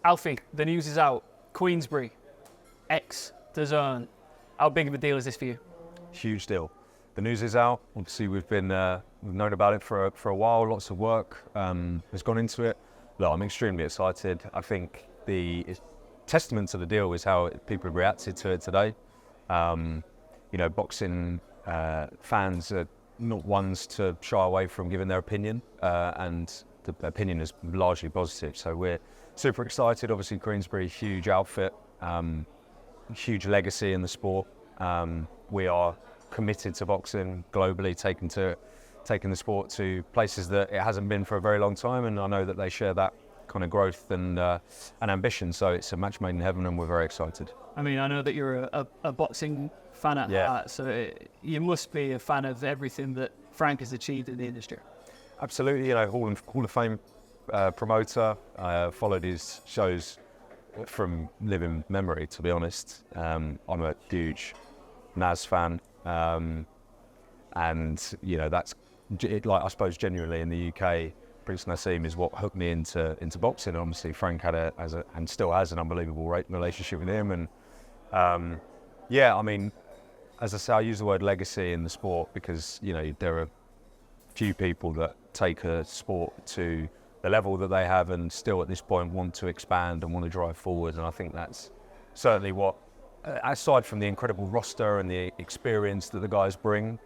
Alfie, the news is out. Queensberry, DAZN. How big of a deal is this for you? Huge deal. The news is out. Obviously, we've known about it for a while. Lots of work has gone into it. Look, I'm extremely excited. I think the testament to the deal is how people have reacted to it today. Boxing fans are not ones to shy away from giving their opinion, and the opinion is largely positive. So we're super excited. Obviously, Queensberry, huge outfit, huge legacy in the sport. We are committed to boxing globally, taking the sport to places that it hasn't been for a very long time, and I know that they share that kind of growth and ambition. So it's a match made in heaven, and we're very excited. I mean, I know that you're a boxing fan at heart, so you must be a fan of everything that Frank has achieved in the industry. Absolutely, Hall of Fame promoter. I followed his shows from living memory, to be honest. I'm a huge Naz fan, and that's like, I suppose genuinely in the UK, Prince Nassim is what hooked me into boxing. And obviously Frank had and still has an unbelievable relationship with him. And I mean, as I say, I use the word legacy in the sport because there are few people that take a sport to the level that they have and still at this point want to expand and want to drive forward. And I think that's certainly what, aside from the incredible roster and the experience that the guys bring,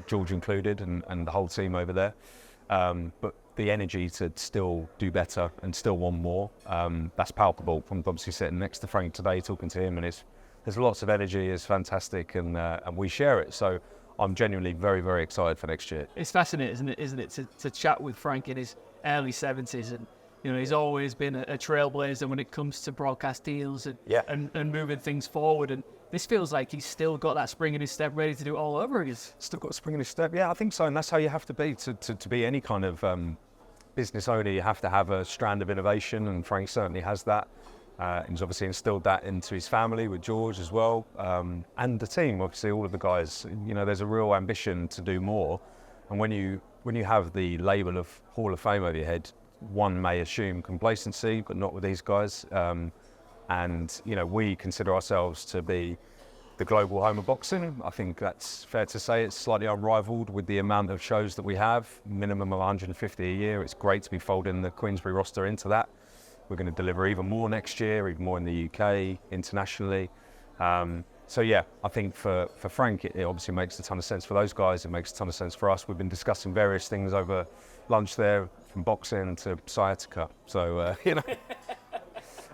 George included and the whole team over there, but the energy to still do better and still want more, that's palpable. I'm obviously sitting next to Frank today talking to him, and there's lots of energy, it's fantastic, and we share it. So I'm genuinely very, very excited for next year. It's fascinating, isn't it, to chat with Frank in his early 70s, and he's always been a trailblazer when it comes to broadcast deals and moving things forward. And this feels like he's still got that spring in his step, ready to do it all over again. Still got a spring in his step, yeah, I think so, and that's how you have to be to be any kind of business owner. You have to have a strand of innovation, and Frank certainly has that. He's obviously instilled that into his family with George as well, and the team. Obviously, all of the guys. There's a real ambition to do more, and when you have the label of Hall of Fame over your head, one may assume complacency, but not with these guys. We consider ourselves to be the global home of boxing. I think that's fair to say. It's slightly unrivaled with the amount of shows that we have, minimum of 150 a year. It's great to be folding the Queensberry roster into that. We're going to deliver even more next year, even more in the UK, internationally. I think for Frank, it obviously makes a ton of sense for those guys. It makes a ton of sense for us. We've been discussing various things over lunch there, from boxing to sciatica. So,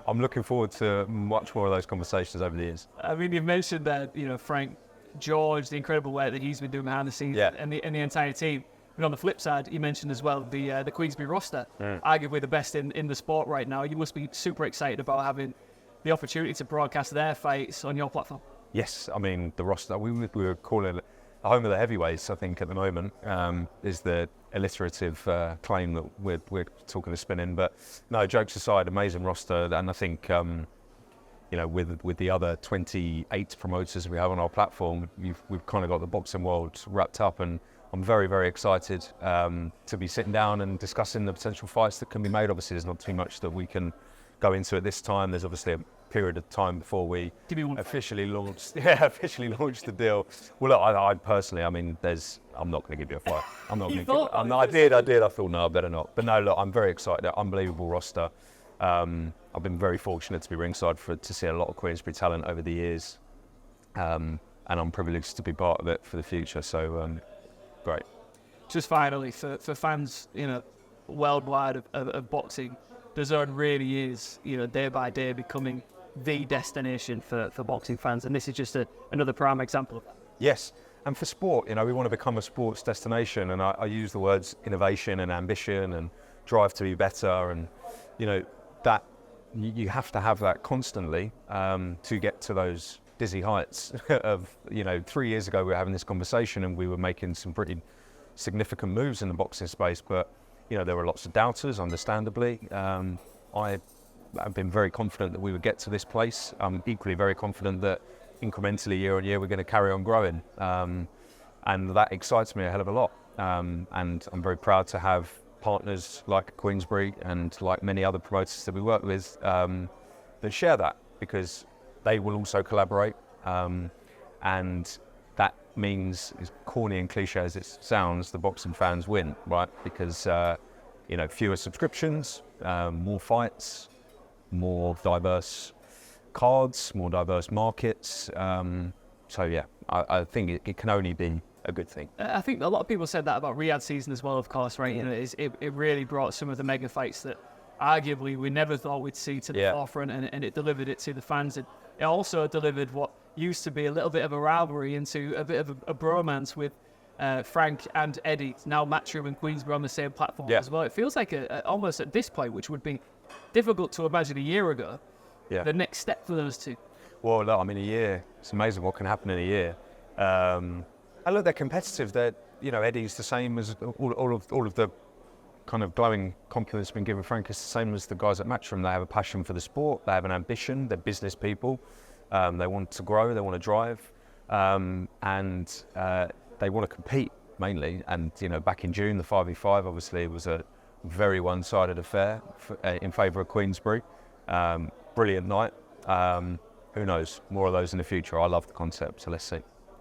I'm looking forward to much more of those conversations over the years. I mean, you've mentioned that, Frank, George, the incredible work that he's been doing behind the scenes, and the entire team. And on the flip side, you mentioned as well the Queensberry roster, arguably the best in the sport right now. You must be super excited about having the opportunity to broadcast their fights on your platform. Yes, I mean, the roster, we were calling it the home of the heavyweights, I think, at the moment, is the alliterative claim that we're talking to spin in. But no, jokes aside, amazing roster. And I think, with the other 28 promoters we have on our platform, we've kind of got the boxing world wrapped up, and I'm very, very excited to be sitting down and discussing the potential fights that can be made. Obviously, there's not too much that we can go into at this time. There's obviously a period of time before we officially launch the deal. Well, look, I personally, I mean, I'm not going to give you a fight. I'm not going to. No, I did. I thought, no, I better not. But no, look, I'm very excited. Unbelievable roster. I've been very fortunate to be ringside to see a lot of Queensberry talent over the years, and I'm privileged to be part of it for the future. So, great. Just finally, for fans, worldwide of boxing, DAZN really is, day by day becoming the destination for boxing fans, and this is just another prime example of that. Yes, and for sport, we want to become a sports destination, and I use the words innovation and ambition and drive to be better, and that you have to have that constantly to get to those dizzy heights of 3 years ago we were having this conversation and we were making some pretty significant moves in the boxing space, but there were lots of doubters, understandably. I've been very confident that we would get to this place. I'm equally very confident that incrementally year on year we're going to carry on growing, and that excites me a hell of a lot. And I'm very proud to have partners like Queensberry and like many other promoters that we work with that share that, because they will also collaborate, and that means, as corny and cliche as it sounds, the boxing fans win, right? Because fewer subscriptions, more fights, more diverse cards, more diverse markets. So yeah, I think it can only be a good thing. I think a lot of people said that about Riyadh season as well, of course, right? It really brought some of the mega fights that arguably we never thought we'd see to the forefront, and it delivered it to the fans. It also delivered what used to be a little bit of a rivalry into a bit of a bromance with Frank and Eddie, now Matchroom and Queensberry on the same platform as well. It feels like almost at this point, which would be difficult to imagine a year ago, the next step for those two. Well, look, I mean, a year, it's amazing what can happen in a year. And look, they're competitive. Eddie's the same as all of the kind of glowing compliments been given Frank. Is the same as the guys at Matchroom. They have a passion for the sport. They have an ambition. They're business people. They want to grow. They want to drive, and they want to compete mainly. And back in June, the 5v5 obviously was a very one-sided affair in favour of Queensberry. Brilliant night. Who knows? More of those in the future. I love the concept, so let's see.